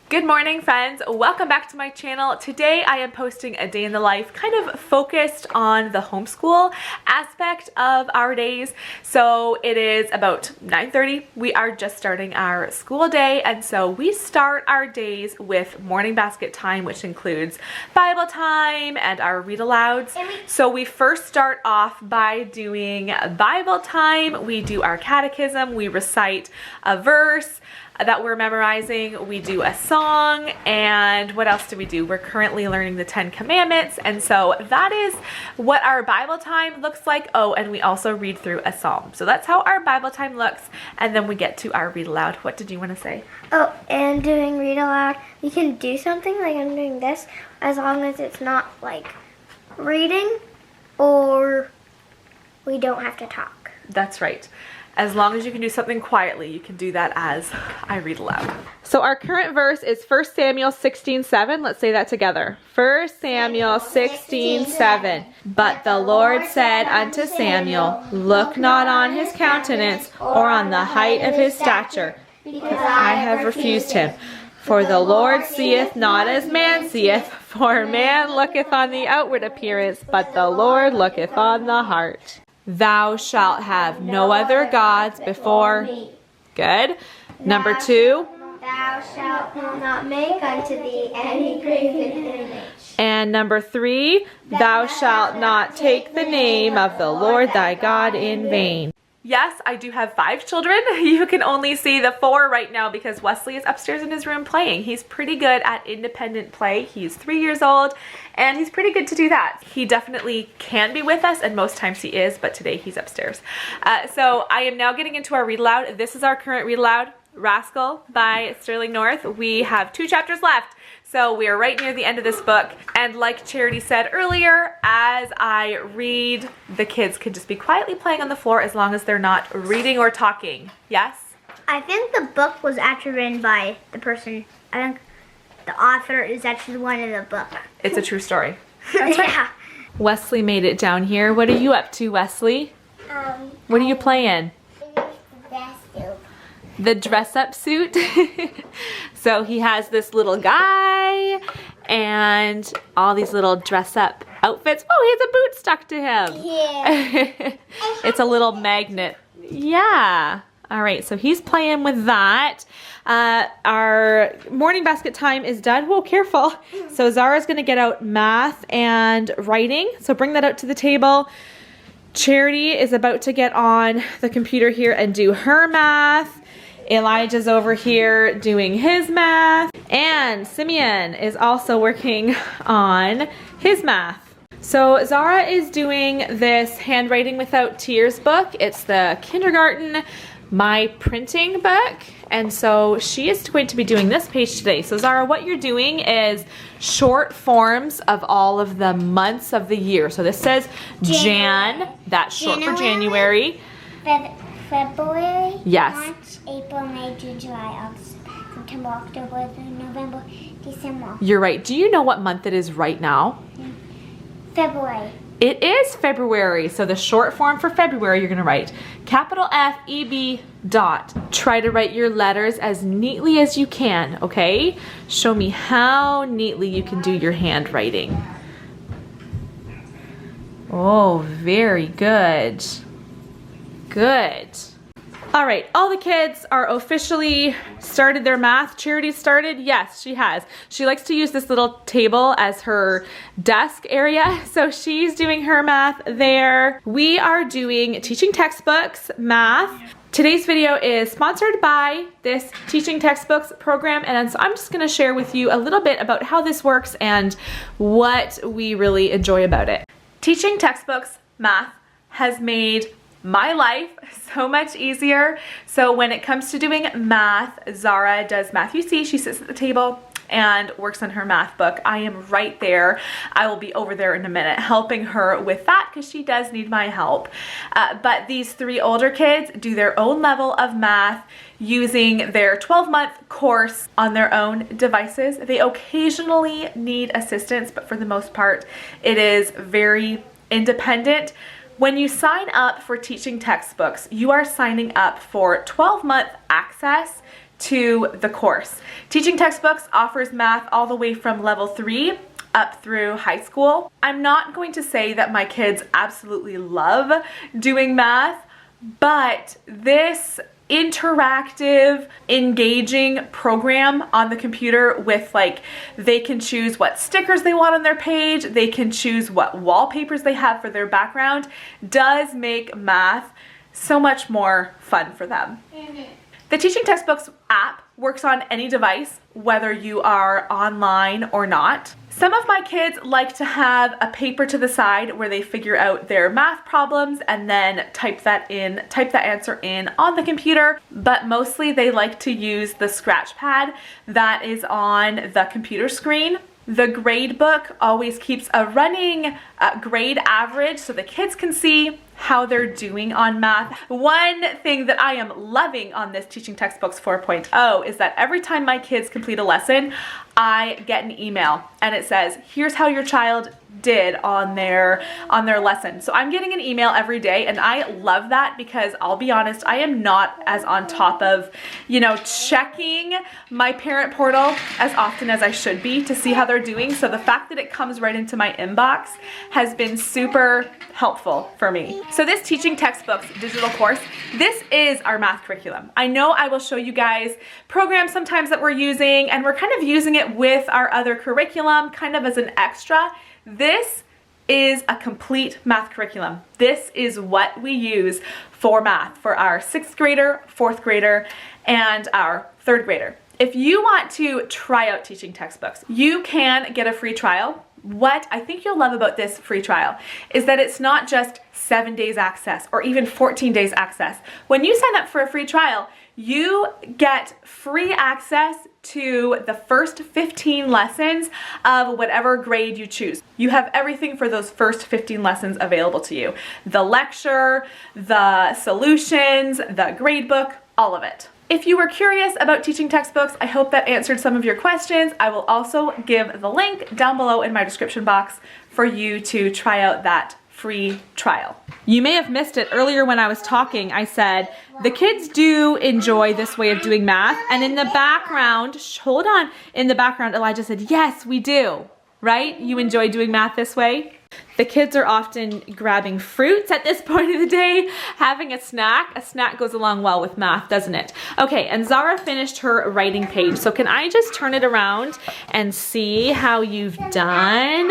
Good morning, friends. Welcome back to my channel. Today I am posting a day in the life kind of focused on the homeschool aspect of our days. So it is about 9:30. We are just starting our school day, and so we start our days with morning basket time, which includes Bible time and our read alouds. So we first start off by doing Bible time. We do our catechism. We recite a verse that we're memorizing. We do a song, and what else do we do? We're currently learning the 10 Commandments, and so that is what our Bible time looks like. Oh, and we also read through a psalm. So that's how our Bible time looks, and then we get to our read aloud. What did you want to say? Oh, and doing read aloud, you can do something like I'm doing this, as long as it's not like reading or we don't have to talk. That's right. As long as you can do something quietly, you can do that as I read aloud. So our current verse is 1 Samuel 16:7. Let's say that together. 1 Samuel 16:7. But the Lord said unto Samuel, look not on his countenance or on the height of his stature, because I have refused him. For the Lord seeth not as man seeth, for man looketh on the outward appearance, but the Lord looketh on the heart. Thou shalt have no other gods before me. Good. Number 2. Thou shalt not make unto thee any graven image. And number 3. Thou shalt not take the name of the Lord thy God in vain. Yes, I do have 5 children. You can only see the 4 right now because Wesley is upstairs in his room playing. He's pretty good at independent play. He's 3 years old and he's pretty good to do that. He definitely can be with us, and most times he is, but today he's upstairs. So I am now getting into our read aloud. This is our current read aloud, Rascal by Sterling North. We have 2 chapters left. So we are right near the end of this book, and like Charity said earlier, as I read, the kids can just be quietly playing on the floor as long as they're not reading or talking. Yes? I think the book was actually written by the person. I think the author is actually the one in the book. It's a true story. That's right. Yeah. Wesley made it down here. What are you up to, Wesley? What are you playing? The dress-up suit. So he has this little guy and all these little dress-up outfits. Oh, he has a boot stuck to him. Yeah. It's a little magnet. Yeah. All right, so he's playing with that. Our morning basket time is done. Whoa, careful. So Zara's gonna get out math and writing. So bring that out to the table. Charity is about to get on the computer here and do her math. Elijah's over here doing his math, and Simeon is also working on his math. So Zara is doing this Handwriting Without Tears book. It's the kindergarten My Printing book, and so she is going to be doing this page today. So Zara, what you're doing is short forms of all of the months of the year. So this says Jan, that's short for January. February, Yes. March, April, May, June, July, August, September, October, November, December. You're right. Do you know what month it is right now? February. It is February. So the short form for February, you're going to write capital F-E-B dot. Try to write your letters as neatly as you can, okay? Show me how neatly you can do your handwriting. Oh, very good. Good. All right, all the kids are officially started their math. Charity started? Yes, she has. She likes to use this little table as her desk area, so she's doing her math there. We are doing teaching textbooks, math. Today's video is sponsored by this teaching textbooks program, and so I'm just gonna share with you a little bit about how this works and what we really enjoy about it. Teaching textbooks, math, has made my life so much easier. So when it comes to doing math, Zara does math. You see, she sits at the table and works on her math book. I am right there. I will be over there in a minute helping her with that because she does need my help. But these 3 older kids do their own level of math using their 12-month course on their own devices. They occasionally need assistance, but for the most part, it is very independent. When you sign up for teaching textbooks, you are signing up for 12-month access to the course. Teaching Textbooks offers math all the way from level 3 up through high school. I'm not going to say that my kids absolutely love doing math, but this interactive, engaging program on the computer with, like, they can choose what stickers they want on their page, they can choose what wallpapers they have for their background, does make math so much more fun for them. The Teaching Textbooks app works on any device, whether you are online or not. Some of my kids like to have a paper to the side where they figure out their math problems and then type that answer in on the computer, but mostly they like to use the scratch pad that is on the computer screen. The grade book always keeps a running grade average so the kids can see how they're doing on math. One thing that I am loving on this Teaching Textbooks 4.0 is that every time my kids complete a lesson, I get an email and it says, here's how your child did on their lesson. So I'm getting an email every day, and I love that because I'll be honest, I am not as on top of, you know, checking my parent portal as often as I should be to see how they're doing. So the fact that it comes right into my inbox has been super helpful for me. So this Teaching Textbooks digital course, this is our math curriculum. I know I will show you guys programs sometimes that we're using, and we're kind of using it with our other curriculum kind of as an extra. This is a complete math curriculum. This is what we use for math for our 6th grader, 4th grader, and our 3rd grader. If you want to try out Teaching Textbooks, you can get a free trial. What I think you'll love about this free trial is that it's not just 7 days access or even 14 days access. When you sign up for a free trial, you get free access to the first 15 lessons of whatever grade you choose. You have everything for those first 15 lessons available to you. The lecture, the solutions, the grade book, all of it. If you were curious about Teaching Textbooks, I hope that answered some of your questions. I will also give the link down below in my description box for you to try out that free trial. You may have missed it earlier when I was talking. I said the kids do enjoy this way of doing math, and in the background, hold on, in the background Elijah said, yes, we do, right? You enjoy doing math this way? The kids are often grabbing fruits at this point of the day, having a snack. A snack goes along well with math, doesn't it? Okay, and Zara finished her writing page. So can I just turn it around and see how you've done?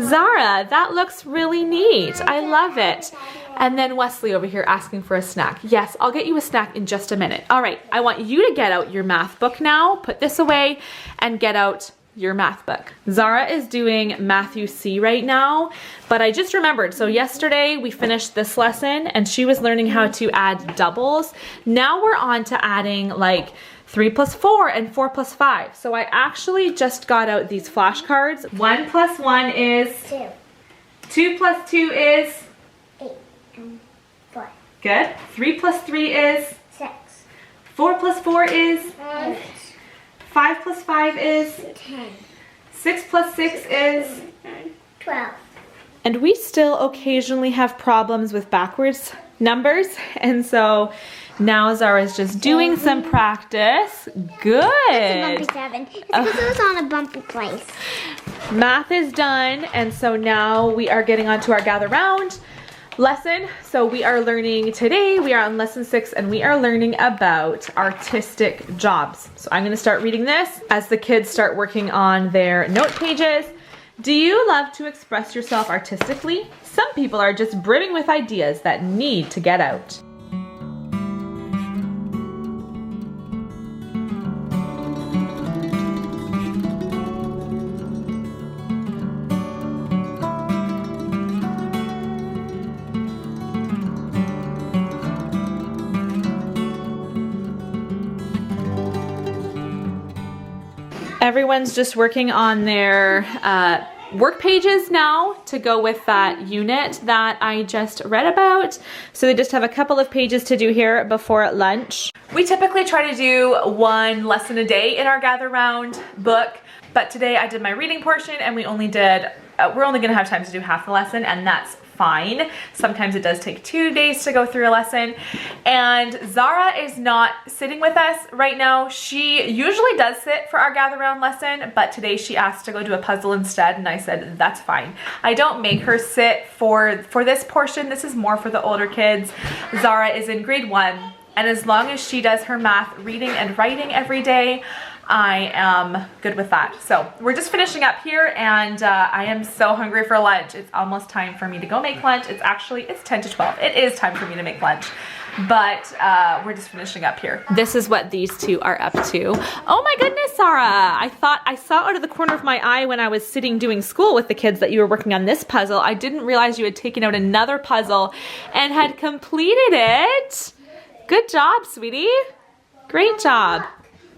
Zara, that looks really neat. I love it. And then Wesley over here asking for a snack. Yes, I'll get you a snack in just a minute. All right, I want you to get out your math book now, put this away, and get out your math book. Zara is doing Matthew C right now, but I just remembered, so yesterday we finished this lesson and she was learning how to add doubles. Now we're on to adding like 3 plus 4 and 4 plus 5. So I actually just got out these flashcards. 1 plus 1 is 2. 2 plus 2 is 8 and 4. Good. 3 plus 3 is 6. 4 plus 4 is 8. 5 plus 5 is 10. 6 plus 6 is 12. And we still occasionally have problems with backwards numbers, and so now Zara's just doing some practice. Good. It's a bumpy 7. It's because it was on a bumpy place. Math is done, and so now we are getting on to our gather round lesson. So we are learning today, we are on lesson 6, and we are learning about artistic jobs. So I'm going to start reading this as the kids start working on their note pages. Do you love to express yourself artistically? Some people are just brimming with ideas that need to get out. Everyone's just working on their work pages now to go with that unit that I just read about. So they just have a couple of pages to do here before lunch. We typically try to do one lesson a day in our Gather Round book, but today I did my reading portion and we're only gonna have time to do half the lesson, and that's fine. Sometimes it does take 2 days to go through a lesson. And Zara is not sitting with us right now. She usually does sit for our Gather Round lesson, but today she asked to go do a puzzle instead, and I said that's fine. I don't make her sit for this portion. This is more for the older kids. Zara is in grade 1, and as long as she does her math, reading, and writing every day, I am good with that. So we're just finishing up here, and I am so hungry for lunch. It's almost time for me to go make lunch. It's 10 to 12. It is time for me to make lunch, but we're just finishing up here. This is what these two are up to. Oh my goodness, Sarah. I thought I saw out of the corner of my eye when I was sitting doing school with the kids that you were working on this puzzle. I didn't realize you had taken out another puzzle and had completed it. Good job, sweetie. Great job.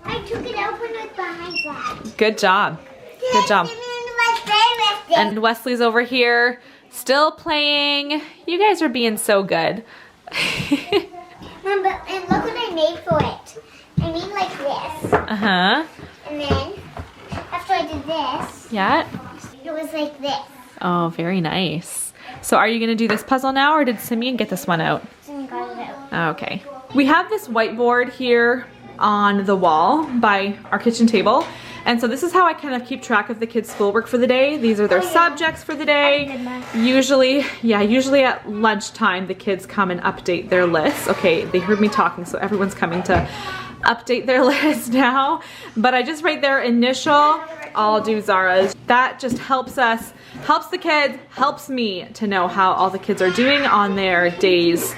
I took it out when it was behind that. Good job. Good job. And Wesley's over here still playing. You guys are being so good. Mom, and look what I made for it. I made like this. Uh-huh. And then after I did this, Yeah. it was like this. Oh, very nice. So are you going to do this puzzle now, or did Simeon get this one out? So I got it out. Okay. We have this whiteboard here on the wall by our kitchen table. And so this is how I kind of keep track of the kids' schoolwork for the day. These are their subjects for the day. Usually at lunchtime, the kids come and update their lists. Okay, they heard me talking, so everyone's coming to update their list now. But I just write their initial, I'll do Zara's. That just helps us, helps the kids, helps me to know how all the kids are doing on their day's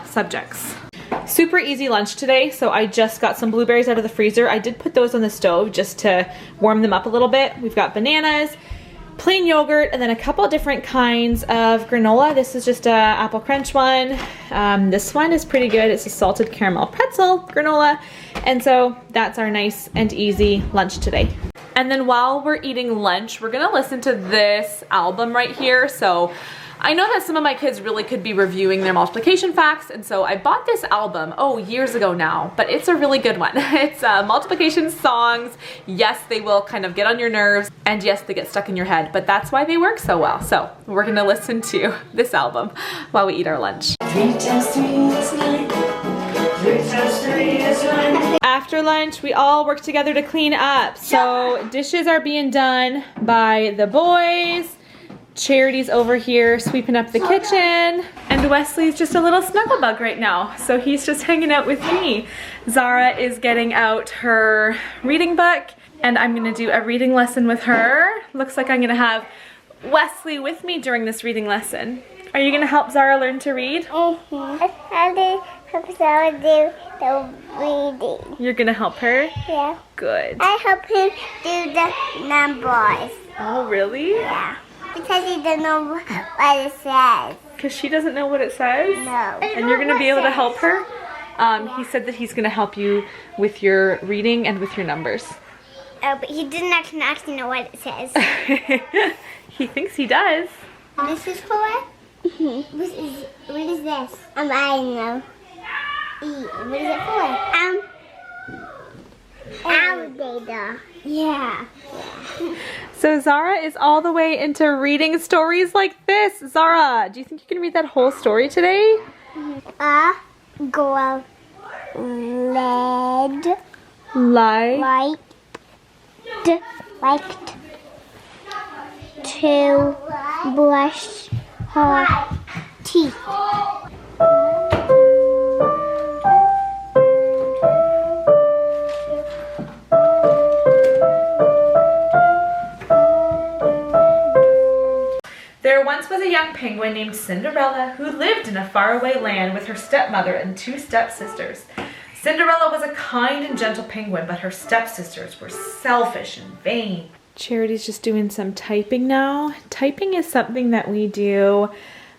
subjects. Super easy lunch today, so I just got some blueberries out of the freezer. I did put those on the stove just to warm them up a little bit. We've got bananas, plain yogurt, and then a couple different kinds of granola. This is just a apple crunch one. This one is pretty good. It's a salted caramel pretzel granola. And so that's our nice and easy lunch today. And then while we're eating lunch, we're gonna listen to this album right here. So I know that some of my kids really could be reviewing their multiplication facts, and so I bought this album, years ago now, but it's a really good one. It's multiplication songs. Yes, they will kind of get on your nerves, and yes, they get stuck in your head, but that's why they work so well. So we're gonna listen to this album while we eat our lunch. 3 times 3 is 9. 3 times 3 is 9. After lunch, we all work together to clean up. So dishes are being done by the boys. Charity's over here sweeping up the kitchen, and Wesley's just a little snuggle bug right now, so he's just hanging out with me. Zara is getting out her reading book, and I'm gonna do a reading lesson with her. Looks like I'm gonna have Wesley with me during this reading lesson. Are you gonna help Zara learn to read? Mm-hmm. How do Zara do the reading? You're gonna help her? Yeah. Good. I help him do the numbers. Oh, really? Yeah. Because he doesn't know what it says. Because she doesn't know what it says? No. And you're gonna be able to help her? He said that he's gonna help you with your reading and with your numbers. Oh, but he didn't actually know what it says. He thinks he does. This is for what? What is this? I don't know. What is it for? Alligator. Yeah. So Zara is all the way into reading stories like this. Zara, do you think you can read that whole story today? A girl liked to brush her teeth. There once was a young penguin named Cinderella who lived in a faraway land with her stepmother and 2 stepsisters. Cinderella was a kind and gentle penguin, but her stepsisters were selfish and vain. Charity's just doing some typing now. Typing is something that we do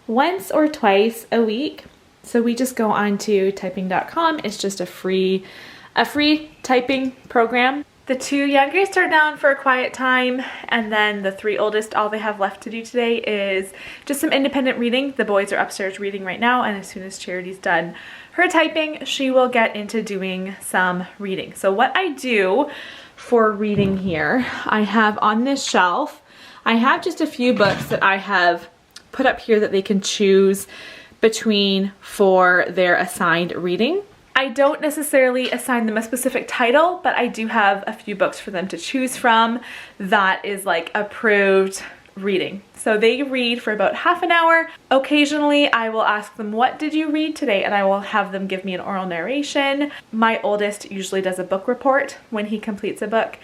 once or twice a week. So we just go on to typing.com. It's just a free typing program. The 2 youngest are down for a quiet time, and then the 3 oldest, all they have left to do today is just some independent reading. The boys are upstairs reading right now, and as soon as Charity's done her typing, she will get into doing some reading. So what I do for reading here, I have on this shelf, I have just a few books that I have put up here that they can choose between for their assigned reading. I don't necessarily assign them a specific title, but I do have a few books for them to choose from that is like approved reading. So they read for about half an hour. Occasionally I will ask them, what did you read today? And I will have them give me an oral narration. My oldest usually does a book report when he completes a book.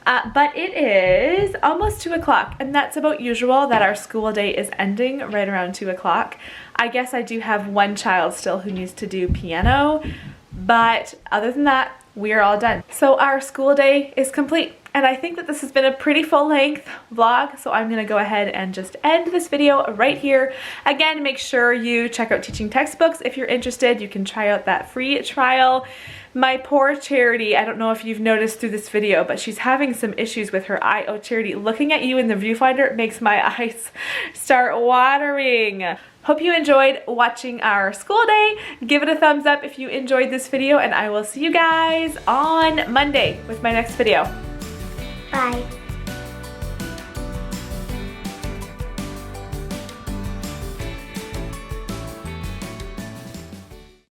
But it is almost 2 o'clock, and that's about usual that our school day is ending right around 2 o'clock. I guess I do have one child still who needs to do piano, but other than that, we are all done. So our school day is complete. And I think that this has been a pretty full length vlog, so I'm gonna go ahead and just end this video right here. Again, make sure you check out Teaching Textbooks. If you're interested, you can try out that free trial. My poor Charity, I don't know if you've noticed through this video, but she's having some issues with her eye. Oh, Charity, looking at you in the viewfinder makes my eyes start watering. Hope you enjoyed watching our school day. Give it a thumbs up if you enjoyed this video, and I will see you guys on Monday with my next video. Bye.